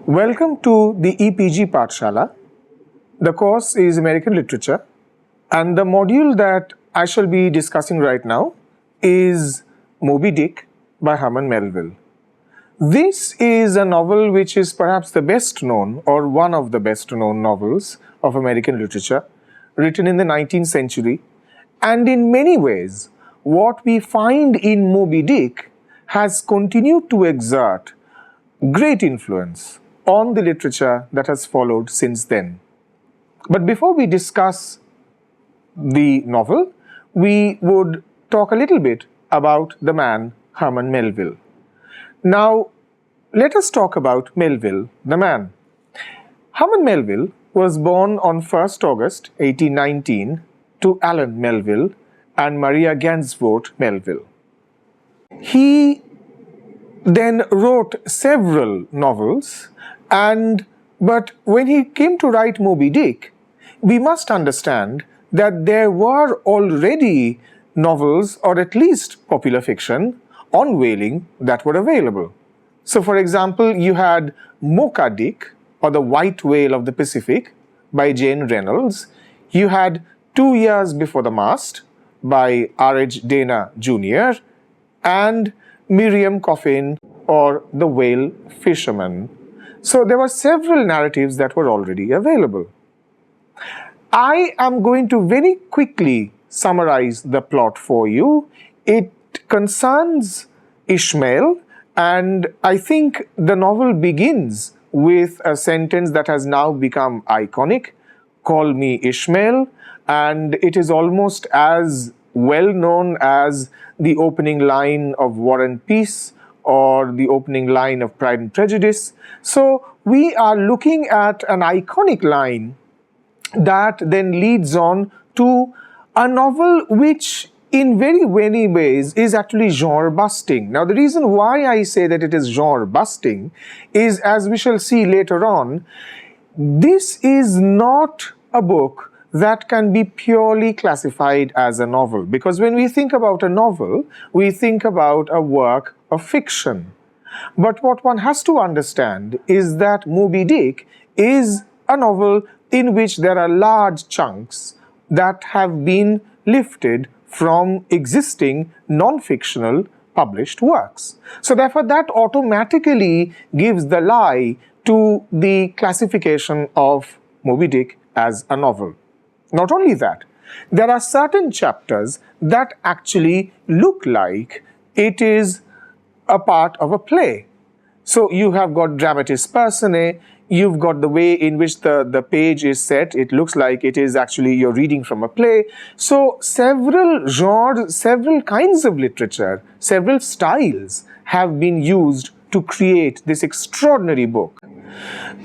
Welcome to the EPG Pathshala. The course is American Literature, and the module that I shall be discussing right now is Moby Dick by Herman Melville. This is a novel which is perhaps the best known or one of the best known novels of American literature, written in the 19th century, and in many ways what we find in Moby Dick has continued to exert great influence on the literature that has followed since then. But before we discuss the novel, we would talk a little bit about the man Herman Melville. Now, let us talk about Melville, the man. Herman Melville was born on 1st August 1819 to Alan Melville and Maria Gansford Melville. He then wrote several novels, but when he came to write Moby Dick, we must understand that there were already novels, or at least popular fiction, on whaling that were available. So, for example, you had Mocha Dick, or The White Whale of the Pacific, by Jane Reynolds. You had 2 Years Before the Mast, by R.H. Dana Jr., and Miriam Coffin, or The Whale Fisherman. So there were several narratives that were already available. I am going to very quickly summarize the plot for you. It concerns Ishmael, and I think the novel begins with a sentence that has now become iconic, "Call me Ishmael," and it is almost as well known as the opening line of War and Peace or the opening line of Pride and Prejudice. So we are looking at an iconic line that then leads on to a novel which in very many ways is actually genre busting. Now, the reason why I say that it is genre busting is, as we shall see later on, this is not a book that can be purely classified as a novel, because when we think about a novel, we think about a work of fiction. But what one has to understand is that Moby Dick is a novel in which there are large chunks that have been lifted from existing non-fictional published works. So therefore that automatically gives the lie to the classification of Moby Dick as a novel. Not only that, there are certain chapters that actually look like it is a part of a play. So you have got dramatis personae, you've got the way in which the page is set, it looks like it is actually you're reading from a play. So several genres, several kinds of literature, several styles have been used to create this extraordinary book.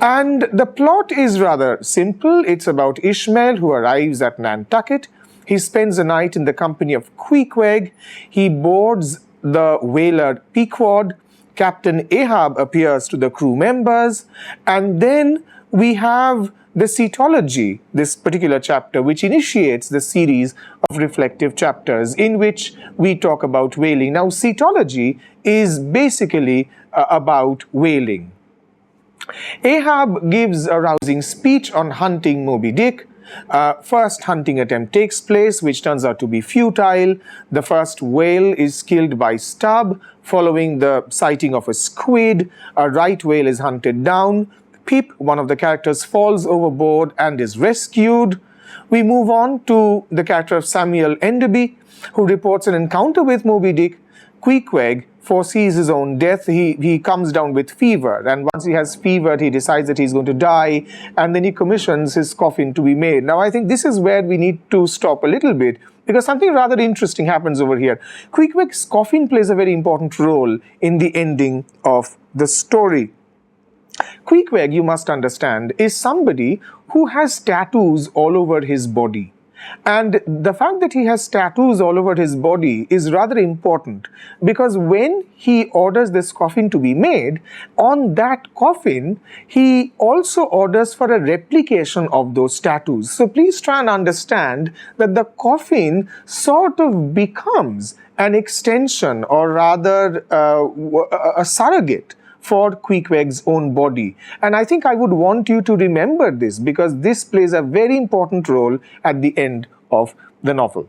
And the plot is rather simple. It's about Ishmael who arrives at Nantucket. He spends a night in the company of Queequeg. He boards the whaler Pequod. Captain Ahab appears to the crew members. And then we have the cetology, this particular chapter, which initiates the series of reflective chapters in which we talk about whaling. Now, cetology is basically about whaling. Ahab gives a rousing speech on hunting Moby Dick. First hunting attempt takes place, which turns out to be futile. The first whale is killed by Stubb. Following the sighting of a squid, a right whale is hunted down. Pip, one of the characters, falls overboard and is rescued. We move on to the character of Samuel Enderby, who reports an encounter with Moby Dick. Queequeg foresees his own death. He comes down with fever, and once he has fever, he decides that he's going to die, and then he commissions his coffin to be made. Now, I think this is where we need to stop a little bit, because something rather interesting happens over here. Queequeg's coffin plays a very important role in the ending of the story. Queequeg, you must understand, is somebody who has tattoos all over his body. And the fact that he has tattoos all over his body is rather important, because when he orders this coffin to be made, on that coffin, he also orders for a replication of those tattoos. So please try and understand that the coffin sort of becomes an extension, or rather a surrogate for Queequeg's own body. And I think I would want you to remember this because this plays a very important role at the end of the novel.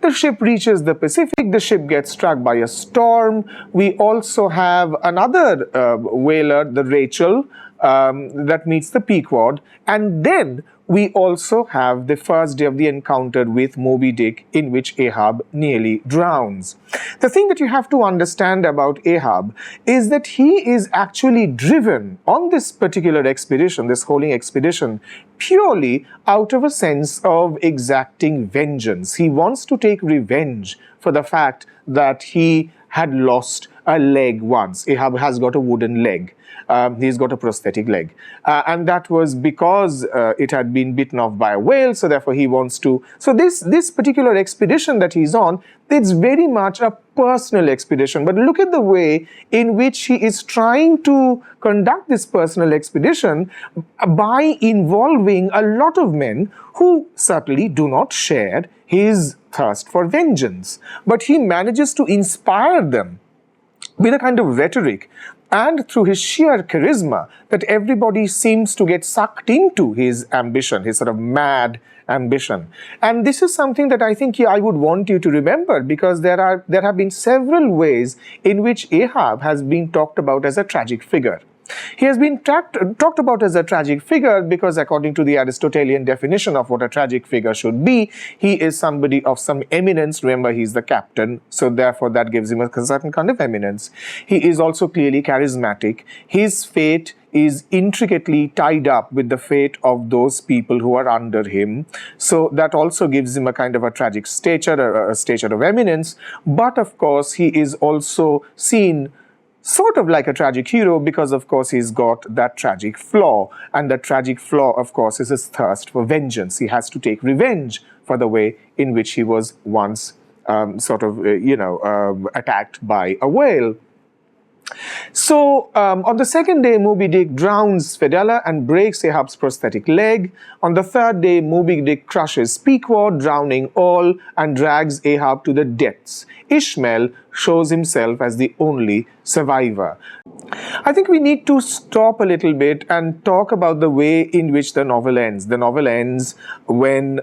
The ship reaches the Pacific, the ship gets struck by a storm. We also have another whaler, the Rachel, that meets the Pequod, and then we also have the first day of the encounter with Moby Dick, in which Ahab nearly drowns. The thing that you have to understand about Ahab is that he is actually driven on this particular expedition, this whaling expedition, purely out of a sense of exacting vengeance. He wants to take revenge for the fact that he had lost a leg once. Ahab has got a wooden leg. He's got a prosthetic leg. And that was because it had been bitten off by a whale, so therefore he wants to... So this particular expedition that he's on, it's very much a personal expedition. But look at the way in which he is trying to conduct this personal expedition by involving a lot of men who certainly do not share his thirst for vengeance. But he manages to inspire them with a kind of rhetoric and through his sheer charisma that everybody seems to get sucked into his ambition, his sort of mad ambition. And this is something that I think I would want you to remember, because there have been several ways in which Ahab has been talked about as a tragic figure. He has been talked about as a tragic figure because, according to the Aristotelian definition of what a tragic figure should be, he is somebody of some eminence. Remember, he's the captain, so therefore that gives him a certain kind of eminence. He is also clearly charismatic. His fate is intricately tied up with the fate of those people who are under him. So that also gives him a kind of a tragic stature, a stature of eminence. But of course, he is also seen sort of like a tragic hero because, of course, he's got that tragic flaw. And that tragic flaw, of course, is his thirst for vengeance. He has to take revenge for the way in which he was once attacked by a whale. So, on the second day, Moby Dick drowns Fedella and breaks Ahab's prosthetic leg. On the third day, Moby Dick crushes Pequod, drowning all, and drags Ahab to the depths. Ishmael shows himself as the only survivor. I think we need to stop a little bit and talk about the way in which the novel ends. The novel ends when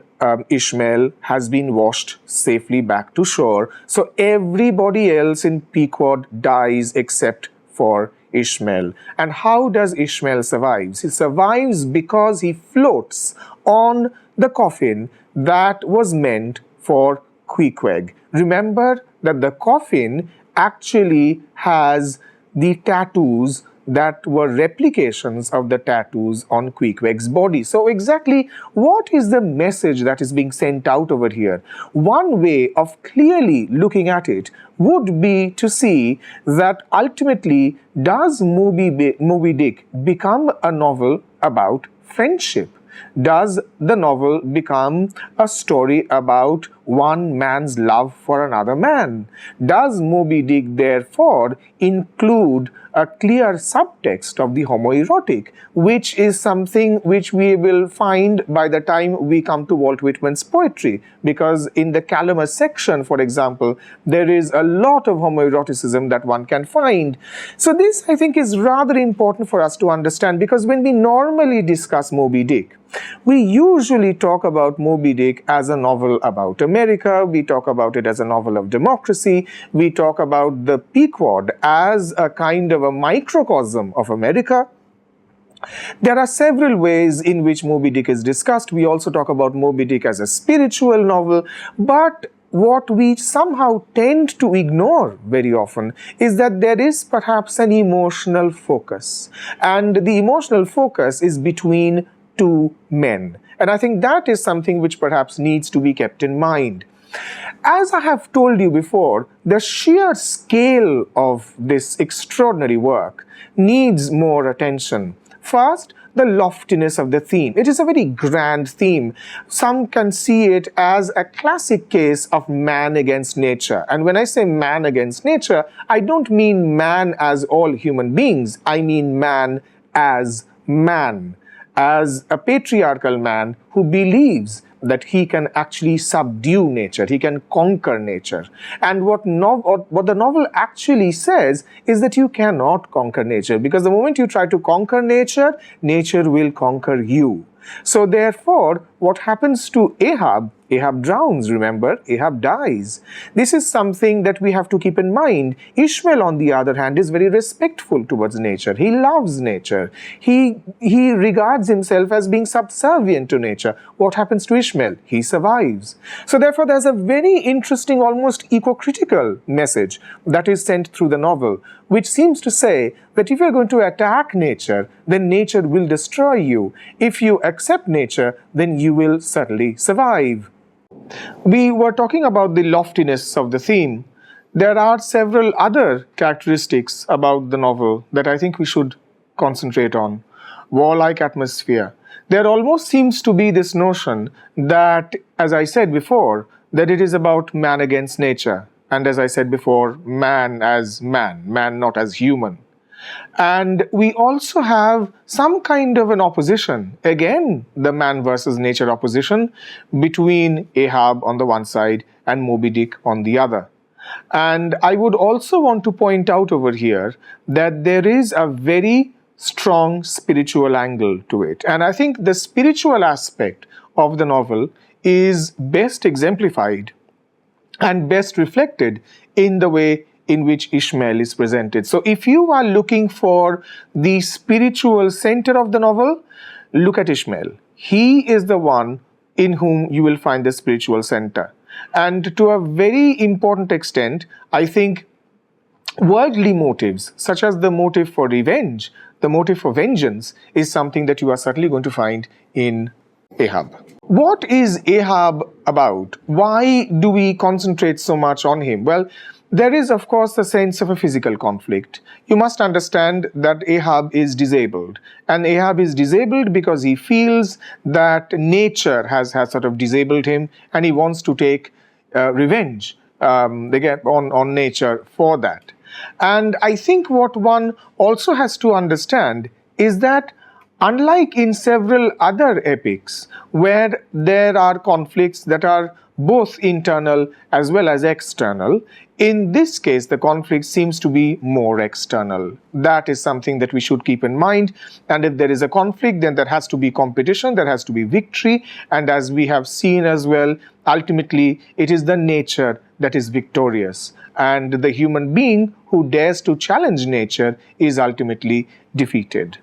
Ishmael has been washed safely back to shore. So everybody else in Pequod dies except for Ishmael. And how does Ishmael survive? He survives because he floats on the coffin that was meant for Queequeg. Remember that the coffin actually has the tattoos that were replications of the tattoos on Queequeg's body. So exactly what is the message that is being sent out over here? One way of clearly looking at it would be to see that ultimately, does Moby Dick become a novel about friendship? Does the novel become a story about one man's love for another man? Does Moby Dick therefore include a clear subtext of the homoerotic, which is something which we will find by the time we come to Walt Whitman's poetry? Because in the Calamus section, for example, there is a lot of homoeroticism that one can find. So this, I think, is rather important for us to understand, because when we normally discuss Moby Dick, we usually talk about Moby Dick as a novel about America, we talk about it as a novel of democracy, we talk about the Pequod as a kind of a microcosm of America. There are several ways in which Moby Dick is discussed. We also talk about Moby Dick as a spiritual novel, but what we somehow tend to ignore very often is that there is perhaps an emotional focus, and the emotional focus is between two men. And I think that is something which perhaps needs to be kept in mind. As I have told you before, the sheer scale of this extraordinary work needs more attention. First, the loftiness of the theme. It is a very grand theme. Some can see it as a classic case of man against nature. And when I say man against nature, I don't mean man as all human beings. I mean man as man. as a patriarchal man who believes that he can actually subdue nature, he can conquer nature. And what the novel actually says is that you cannot conquer nature, because the moment you try to conquer nature, nature will conquer you. So therefore, what happens to Ahab? Ahab drowns, remember? Ahab dies. This is something that we have to keep in mind. Ishmael, on the other hand, is very respectful towards nature. He loves nature. He regards himself as being subservient to nature. What happens to Ishmael? He survives. So therefore, there's a very interesting, almost eco-critical message that is sent through the novel, which seems to say that if you're going to attack nature, then nature will destroy you. If you accept nature, then you will certainly survive. We were talking about the loftiness of the theme. There are several other characteristics about the novel that I think we should concentrate on. Warlike atmosphere. There almost seems to be this notion that, as I said before, that it is about man against nature. And as I said before, man as man not as human. And we also have some kind of an opposition, again, the man versus nature opposition between Ahab on the one side and Moby Dick on the other. And I would also want to point out over here that there is a very strong spiritual angle to it. And I think the spiritual aspect of the novel is best exemplified and best reflected in the way in which Ishmael is presented. So if you are looking for the spiritual center of the novel, look at Ishmael. He is the one in whom you will find the spiritual center. And to a very important extent, I think worldly motives, such as the motive for revenge, the motive for vengeance, is something that you are certainly going to find in Ahab. What is Ahab about? Why do we concentrate so much on him? Well, there is, of course, a sense of a physical conflict. You must understand that Ahab is disabled. And Ahab is disabled because he feels that nature has sort of disabled him, and he wants to take revenge on nature for that. And I think what one also has to understand is that unlike in several other epics where there are conflicts that are both internal as well as external, in this case the conflict seems to be more external. That is something that we should keep in mind. And if there is a conflict, then there has to be competition, there has to be victory. And as we have seen as well, ultimately it is the nature that is victorious. And the human being who dares to challenge nature is ultimately defeated.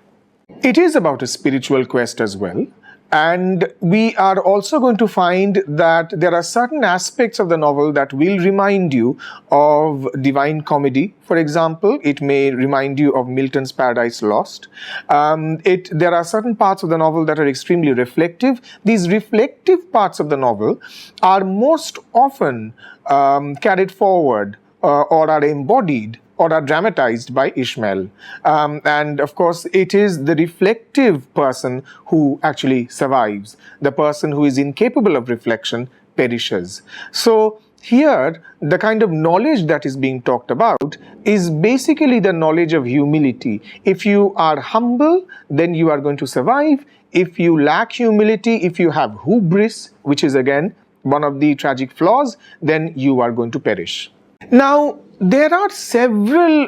It is about a spiritual quest as well. And we are also going to find that there are certain aspects of the novel that will remind you of Divine Comedy. For example, it may remind you of Milton's Paradise Lost. There are certain parts of the novel that are extremely reflective. These reflective parts of the novel are most often carried forward or are embodied or are dramatized by Ishmael. And of course, it is the reflective person who actually survives. The person who is incapable of reflection perishes. So here, the kind of knowledge that is being talked about is basically the knowledge of humility. If you are humble, then you are going to survive. If you lack humility, if you have hubris, which is again one of the tragic flaws, then you are going to perish. Now, there are several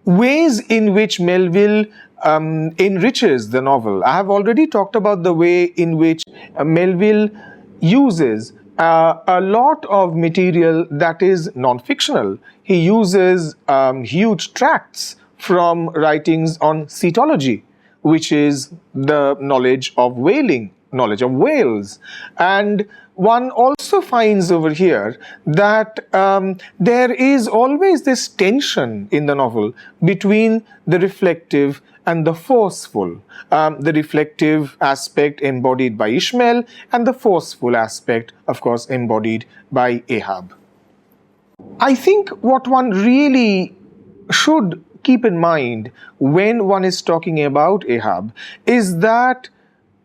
ways in which Melville enriches the novel. I have already talked about the way in which Melville uses a lot of material that is non-fictional. He uses huge tracts from writings on cetology, which is the knowledge of whaling, knowledge of whales. And one also finds over here that there is always this tension in the novel between the reflective and the forceful. The reflective aspect embodied by Ishmael and the forceful aspect, of course, embodied by Ahab. I think what one really should keep in mind when one is talking about Ahab is that,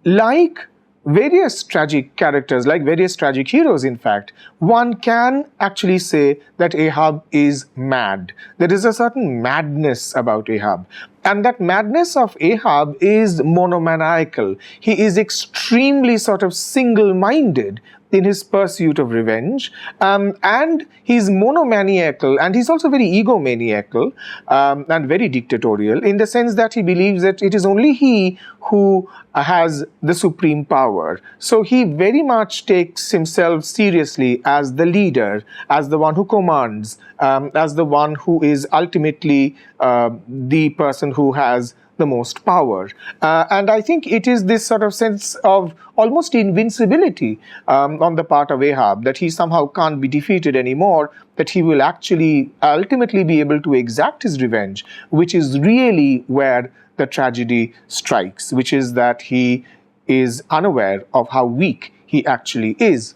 like various tragic characters, like various tragic heroes, in fact, one can actually say that Ahab is mad. There is a certain madness about Ahab. And that madness of Ahab is monomaniacal. He is extremely sort of single-minded in his pursuit of revenge, and he's monomaniacal, and he's also very egomaniacal and very dictatorial, in the sense that he believes that it is only he who has the supreme power. So he very much takes himself seriously as the leader, as the one who commands, as the one who is ultimately the person who has the most power. And I think it is this sort of sense of almost invincibility on the part of Ahab, that he somehow can't be defeated anymore, that he will actually ultimately be able to exact his revenge, which is really where the tragedy strikes, which is that he is unaware of how weak he actually is.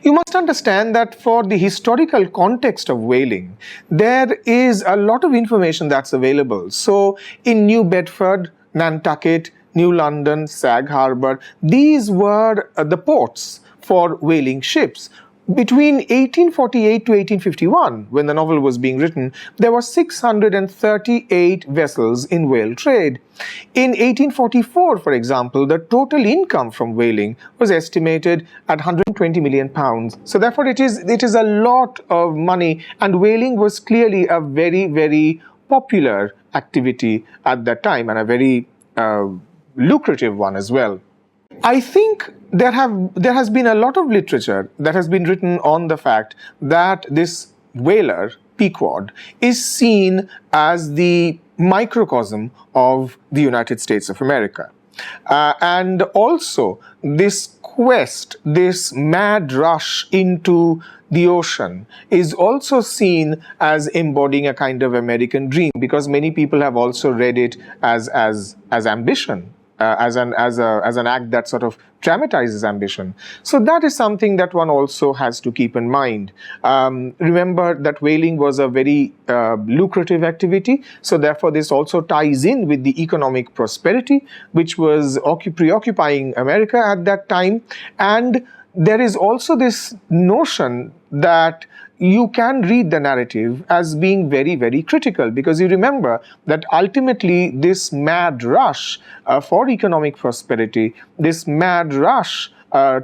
You must understand that for the historical context of whaling, there is a lot of information that's available. So in New Bedford, Nantucket, New London, Sag Harbor, these were the ports for whaling ships. Between 1848 to 1851, when the novel was being written, there were 638 vessels in whale trade. In 1844, for example, the total income from whaling was estimated at 120 million pounds. So therefore, it is a lot of money, and whaling was clearly a very, very popular activity at that time, and a very lucrative one as well. I think there has been a lot of literature that has been written on the fact that this whaler, Pequod, is seen as the microcosm of the United States of America. And also this quest, this mad rush into the ocean is also seen as embodying a kind of American dream, because many people have also read it as ambition. As an act that sort of dramatizes ambition. So that is something that one also has to keep in mind. Remember that whaling was a very lucrative activity, so therefore this also ties in with the economic prosperity which was preoccupying America at that time. And there is also this notion that you can read the narrative as being very, very critical, because you remember that ultimately this mad rush for economic prosperity, this mad rush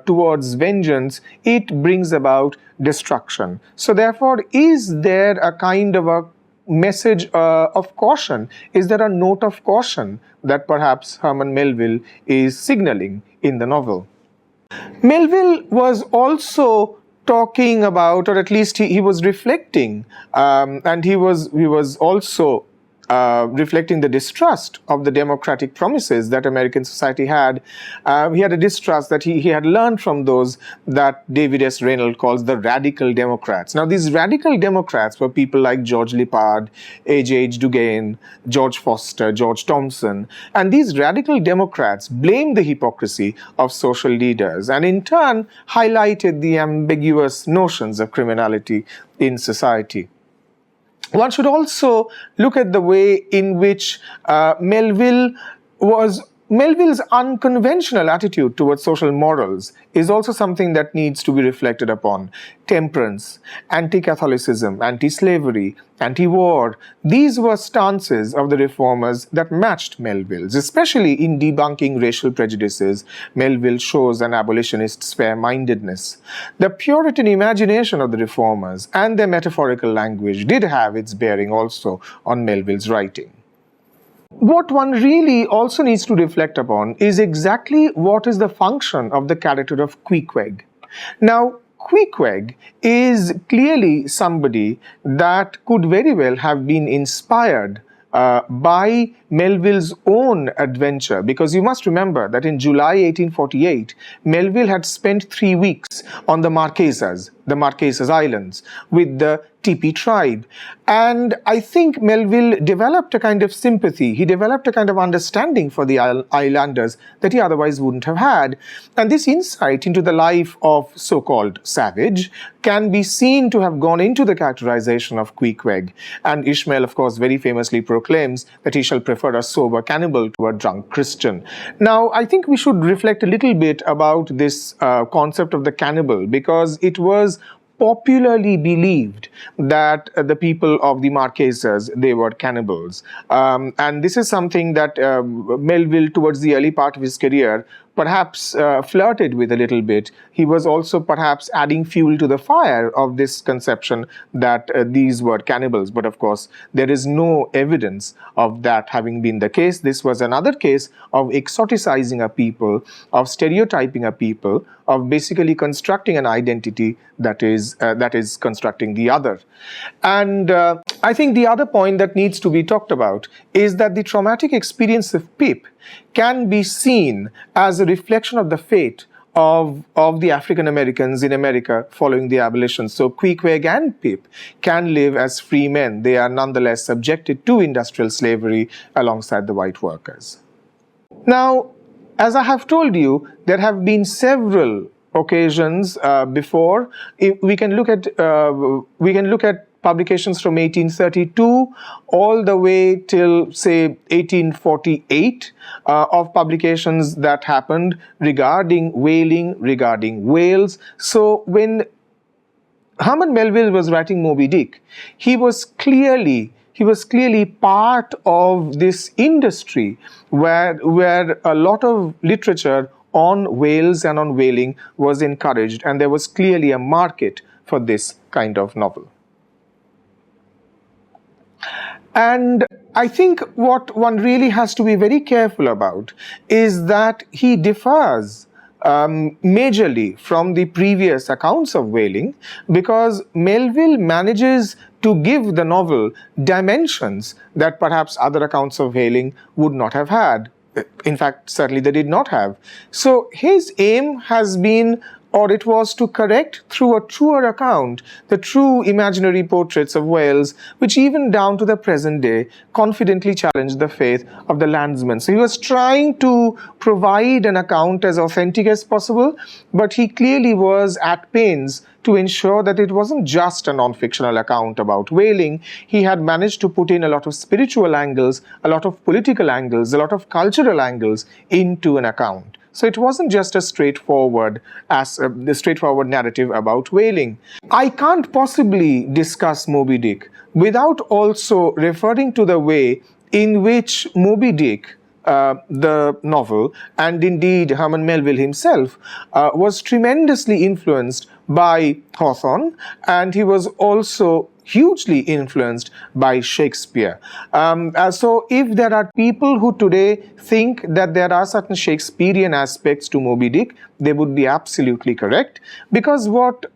towards vengeance, it brings about destruction. So therefore, is there a kind of a message of caution? Is there a note of caution that perhaps Herman Melville is signaling in the novel? Melville was also talking about, or at least he was reflecting, and he was also reflecting the distrust of the democratic promises that American society had. He had a distrust that he had learned from those that David S. Reynolds calls the radical Democrats. Now, these radical Democrats were people like George Lippard, H.H. Dugan, George Foster, George Thompson. And these radical Democrats blamed the hypocrisy of social leaders and in turn highlighted the ambiguous notions of criminality in society. One should also look at the way in which Melville's unconventional attitude towards social morals is also something that needs to be reflected upon. Temperance, anti-Catholicism, anti-slavery, anti-war, these were stances of the reformers that matched Melville's. Especially in debunking racial prejudices, Melville shows an abolitionist's fair-mindedness. The Puritan imagination of the reformers and their metaphorical language did have its bearing also on Melville's writing. What one really also needs to reflect upon is exactly what is the function of the character of Queequeg. Now, Queequeg is clearly somebody that could very well have been inspired by Melville's own adventure, because you must remember that in July 1848, Melville had spent 3 weeks on the Marquesas Islands, with the Teepee tribe. And I think Melville developed a kind of sympathy, he developed a kind of understanding for the islanders that he otherwise wouldn't have had. And this insight into the life of so-called savage can be seen to have gone into the characterization of Queequeg. And Ishmael, of course, very famously proclaims that he shall prefer a sober cannibal to a drunk Christian. Now, I think we should reflect a little bit about this concept of the cannibal, because it was popularly believed that the people of the Marquesas, they were cannibals. And this is something that Melville, towards the early part of his career, perhaps flirted with a little bit. He was also perhaps adding fuel to the fire of this conception that these were cannibals. But of course, there is no evidence of that having been the case. This was another case of exoticizing a people, of stereotyping a people, of basically constructing an identity that is constructing the other. And I think the other point that needs to be talked about is that the traumatic experience of Pip can be seen as a reflection of the fate of the African Americans in America following the abolition. So Queequeg and Pip can live as free men. They are nonetheless subjected to industrial slavery alongside the white workers. Now, as I have told you, there have been several occasions before. We can look at publications from 1832 all the way till, say, 1848 of publications that happened regarding whaling, regarding whales. So when Herman Melville was writing Moby Dick, he was clearly part of this industry where a lot of literature on whales and on whaling was encouraged, and there was clearly a market for this kind of novel. And I think what one really has to be very careful about is that he differs majorly from the previous accounts of whaling, because Melville manages to give the novel dimensions that perhaps other accounts of whaling would not have had. In fact, certainly they did not have. So his aim has been, or it was, to correct through a truer account the true imaginary portraits of whales, which even down to the present day confidently challenge the faith of the landsmen. So he was trying to provide an account as authentic as possible, but he clearly was at pains to ensure that it wasn't just a non-fictional account about whaling. He had managed to put in a lot of spiritual angles, a lot of political angles, a lot of cultural angles into an account. So it wasn't just a straightforward narrative about whaling. I can't possibly discuss Moby Dick without also referring to the way in which Moby Dick, the novel, and indeed Herman Melville himself, was tremendously influenced by Hawthorne, and he was also hugely influenced by Shakespeare. So if there are people who today think that there are certain Shakespearean aspects to Moby Dick, they would be absolutely correct, because what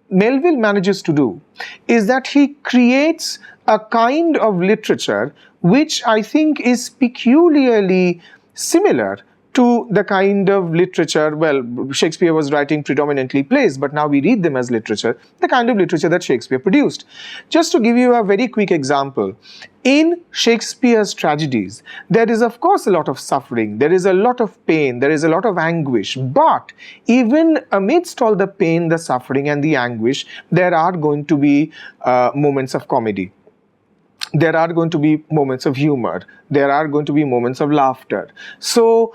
Melville manages to do is that he creates a kind of literature which I think is peculiarly similar to the kind of literature, well, Shakespeare was writing predominantly plays, but now we read them as literature, the kind of literature that Shakespeare produced. Just to give you a very quick example, in Shakespeare's tragedies, there is of course a lot of suffering, there is a lot of pain, there is a lot of anguish, but even amidst all the pain, the suffering and the anguish, there are going to be moments of comedy. There are going to be moments of humor. There are going to be moments of laughter. So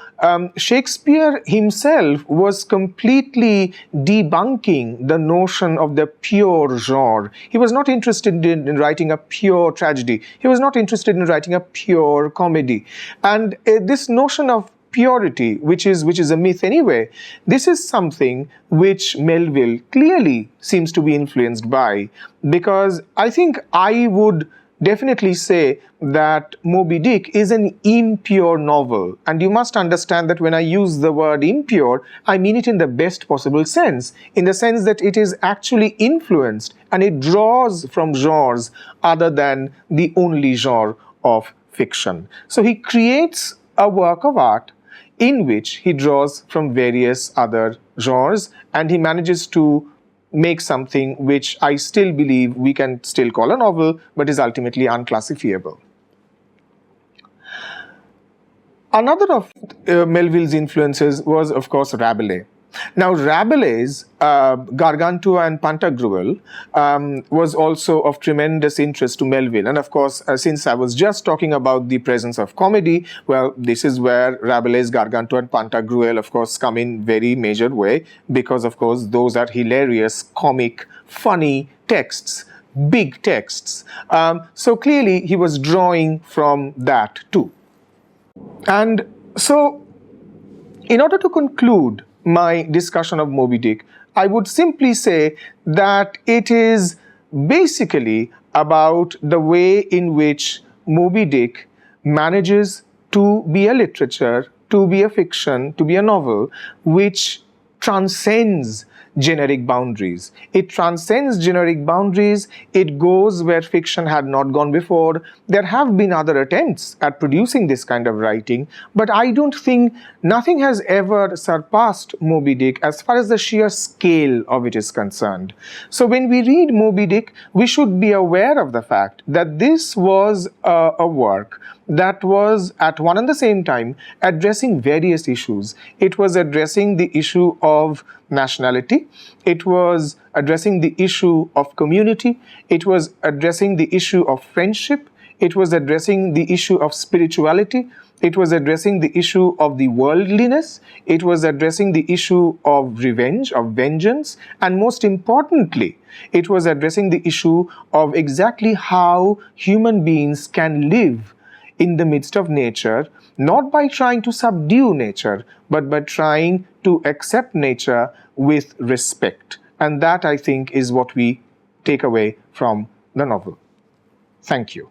Shakespeare himself was completely debunking the notion of the pure genre. He was not interested in writing a pure tragedy. He was not interested in writing a pure comedy. And this notion of purity, which is a myth anyway, this is something which Melville clearly seems to be influenced by, because I think I would definitely say that Moby Dick is an impure novel. And you must understand that when I use the word impure, I mean it in the best possible sense, in the sense that it is actually influenced and it draws from genres other than the only genre of fiction. So he creates a work of art in which he draws from various other genres, and he manages to make something which I still believe we can still call a novel, but is ultimately unclassifiable. Another of Melville's influences was, of course, Rabelais. Now, Rabelais' Gargantua and Pantagruel was also of tremendous interest to Melville. And of course, since I was just talking about the presence of comedy, well, this is where Rabelais' Gargantua and Pantagruel, of course, come in very major way, because, of course, those are hilarious, comic, funny texts, big texts. So clearly, he was drawing from that too. And so, in order to conclude my discussion of Moby Dick, I would simply say that it is basically about the way in which Moby Dick manages to be a literature, to be a fiction, to be a novel, which transcends generic boundaries. It transcends generic boundaries. It goes where fiction had not gone before. There have been other attempts at producing this kind of writing, but I don't think nothing has ever surpassed Moby Dick as far as the sheer scale of it is concerned. So when we read Moby Dick, we should be aware of the fact that this was a work that was at one and the same time addressing various issues. It was addressing the issue of nationality, it was addressing the issue of community, it was addressing the issue of friendship, it was addressing the issue of spirituality, it was addressing the issue of the worldliness, it was addressing the issue of revenge, of vengeance, and most importantly, it was addressing the issue of exactly how human beings can live in the midst of nature, not by trying to subdue nature, but by trying to accept nature with respect. And that, I think, is what we take away from the novel. Thank you.